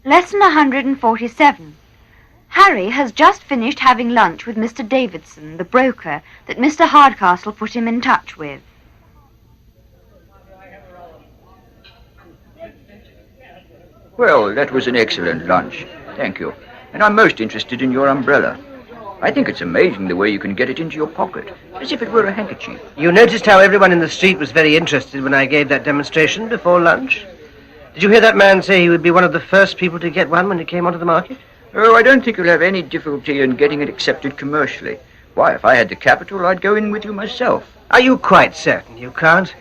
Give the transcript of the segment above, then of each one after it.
Lesson 147. Harry has just finished having lunch with Mr. Davidson, the broker, that Mr. Hardcastle put him in touch with. Well, that was an excellent lunch. Thank you. And I'm most interested in your umbrella. I think it's amazing the way you can get it into your pocket, as if it were a handkerchief. You noticed how everyone in the street was very interested when I gave that demonstration before lunch? Did you hear that man say he would be one of the first people to get one when it came onto the market? Oh, I don't think you'll have any difficulty in getting it accepted commercially. Why, if I had the capital, I'd go in with you myself. Are you quite certain you can't?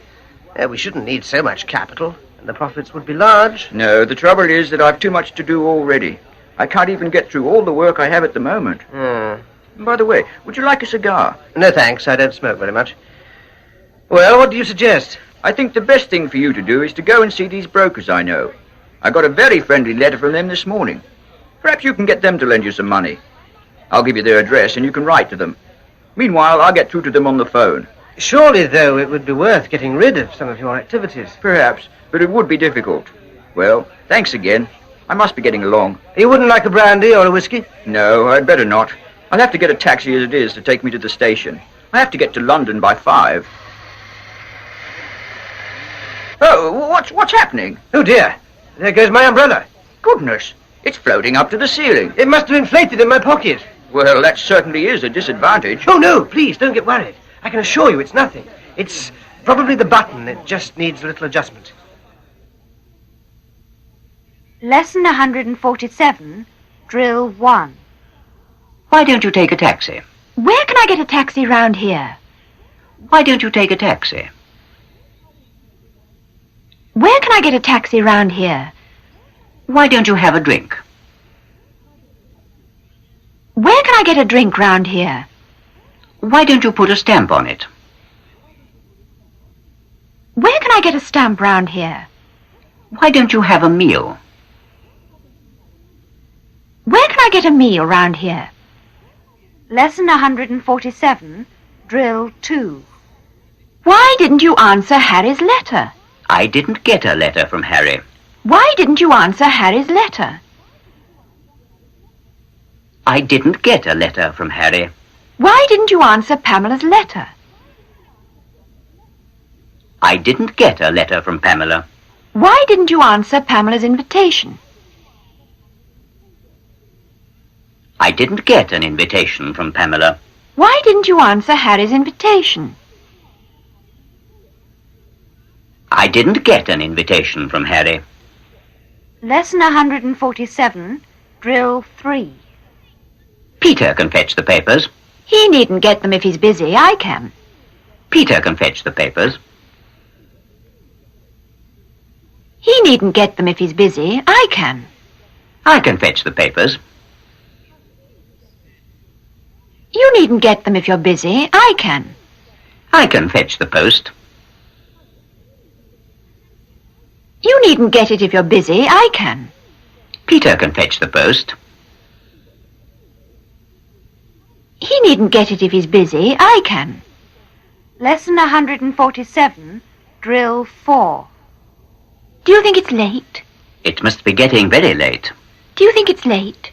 We shouldn't need so much capital, and the profits would be large. No, the trouble is that I've too much to do already. I can't even get through all the work I have at the moment. By the way, would you like a cigar? No, thanks. I don't smoke very much. Well, what do you suggest? I think the best thing for you to do is to go and see these brokers I know. I got a very friendly letter from them this morning. Perhaps you can get them to lend you some money. I'll give you their address and you can write to them. Meanwhile, I'll get through to them on the phone. Surely, though, it would be worth getting rid of some of your activities. Perhaps, but it would be difficult. Well, thanks again. I must be getting along. You wouldn't like a brandy or a whiskey? No, I'd better not. I'll have to get a taxi as it is to take me to the station. I have to get to London by 5. Oh, what's happening? Oh, dear. There goes my umbrella. Goodness, it's floating up to the ceiling. It must have inflated in my pocket. Well, that certainly is a disadvantage. Oh, no, please, don't get worried. I can assure you it's nothing. It's probably the button. It just needs a little adjustment. Lesson 147, Drill 1. Why don't you take a taxi? Where can I get a taxi round here? Why don't you take a taxi? Where can I get a taxi round here? Why don't you have a drink? Where can I get a drink round here? Why don't you put a stamp on it? Where can I get a stamp round here? Why don't you have a meal? Where can I get a meal round here? Lesson 147, Drill 2. Why didn't you answer Harry's letter? I didn't get a letter from Harry. Why didn't you answer Harry's letter? I didn't get a letter from Harry. Why didn't you answer Pamela's letter? I didn't get a letter from Pamela. Why didn't you answer Pamela's invitation? I didn't get an invitation from Pamela. Why didn't you answer Harry's invitation? I didn't get an invitation from Harry. Lesson 147, Drill 3. Peter can fetch the papers. He needn't get them if he's busy. I can. Peter can fetch the papers. He needn't get them if he's busy. I can. I can fetch the papers. You needn't get them if you're busy. I can. I can fetch the post. You needn't get it if you're busy. I can. Peter can fetch the post. He needn't get it if he's busy. I can. Lesson 147, Drill 4. Do you think it's late? It must be getting very late. Do you think it's late?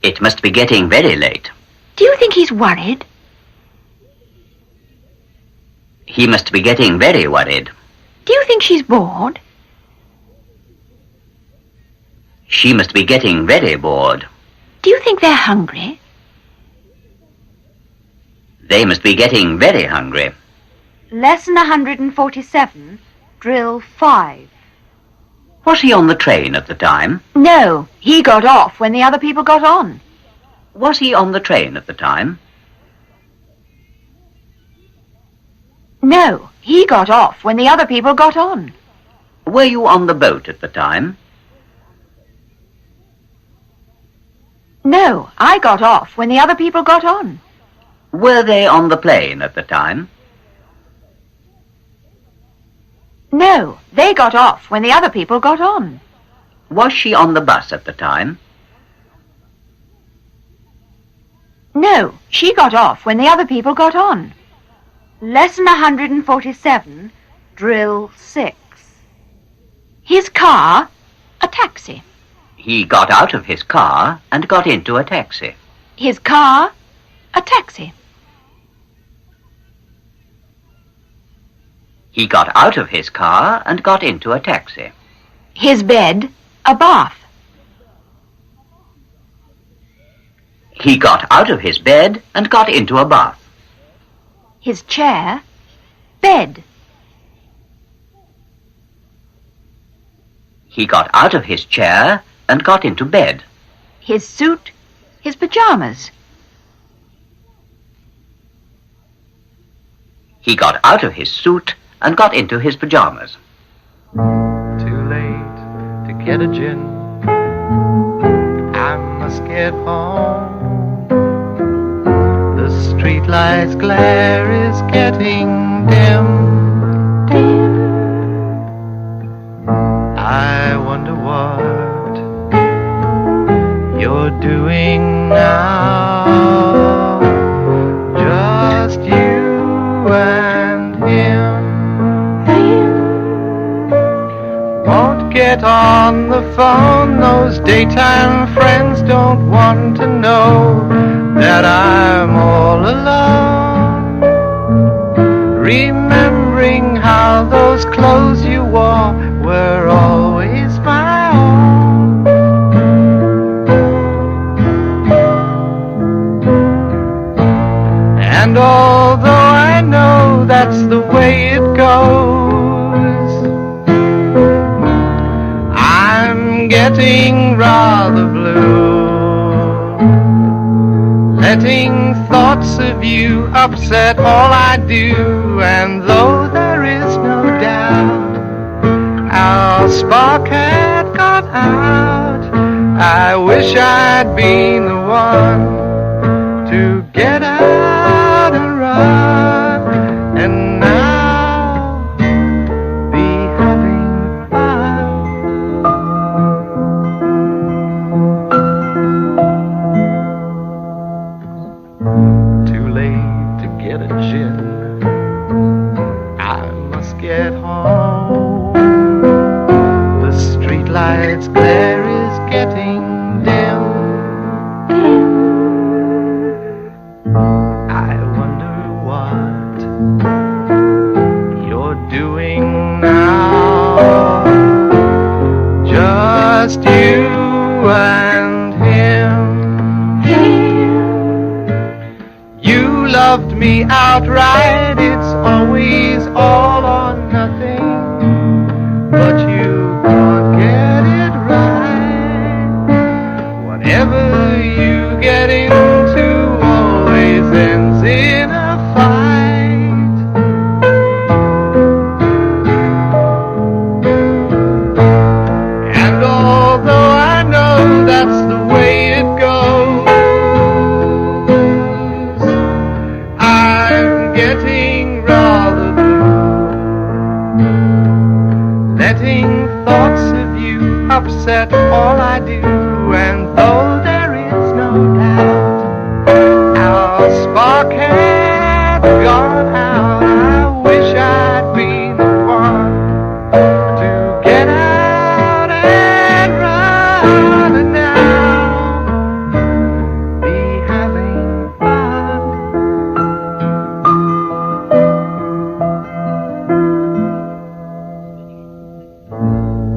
It must be getting very late. Do you think he's worried? He must be getting very worried. Do you think she's bored? She must be getting very bored. Do you think they're hungry? They must be getting very hungry. Lesson 147, Drill 5. Was he on the train at the time? No, he got off when the other people got on. Was he on the train at the time? No, he got off when the other people got on. Were you on the boat at the time? No, I got off when the other people got on. Were they on the plane at the time? No, they got off when the other people got on. Was she on the bus at the time? No, she got off when the other people got on. Lesson 147, Drill 6. His car, a taxi. He got out of his car and got into a taxi. His car, a taxi. He got out of his car and got into a taxi. His bed, a bath. He got out of his bed and got into a bath. His chair, bed. He got out of his chair and got into bed. His suit, his pajamas. He got out of his suit and got into his pajamas. Too late to get a gin. I must get home. The streetlight's glare is getting dim. I wonder what you're doing now. Just you and him. Won't get on the phone. Those daytime friends don't want to know that I'm all alone. Remembering how those clothes you wore were always my own. And although I know that's the way it goes, I'm getting rather blue. Letting thoughts of you upset all I do. And though there is no doubt our spark had gone out, I wish I'd been the one to get out and run, and now be having fun. Too late to get a gin. I must get home. The streetlight's glare is getting dim. I wonder what you're doing now. Just you and him. You loved me outright. It's always all or nothing. But you can't get it right. Whatever you get into always ends in a fight. And although I know that's the way it goes, I'm getting rather blue. Letting thoughts of you upset all I do. And though there is no doubt our spark had gone out, I wish I'd been the one to get out and run, and now be having fun.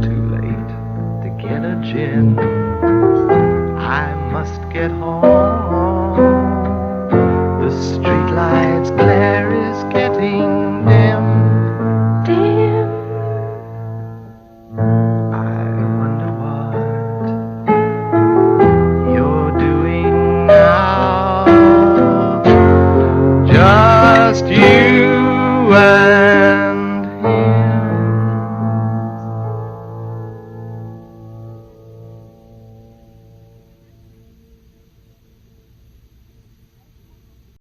Too late to get a gin. I must get home.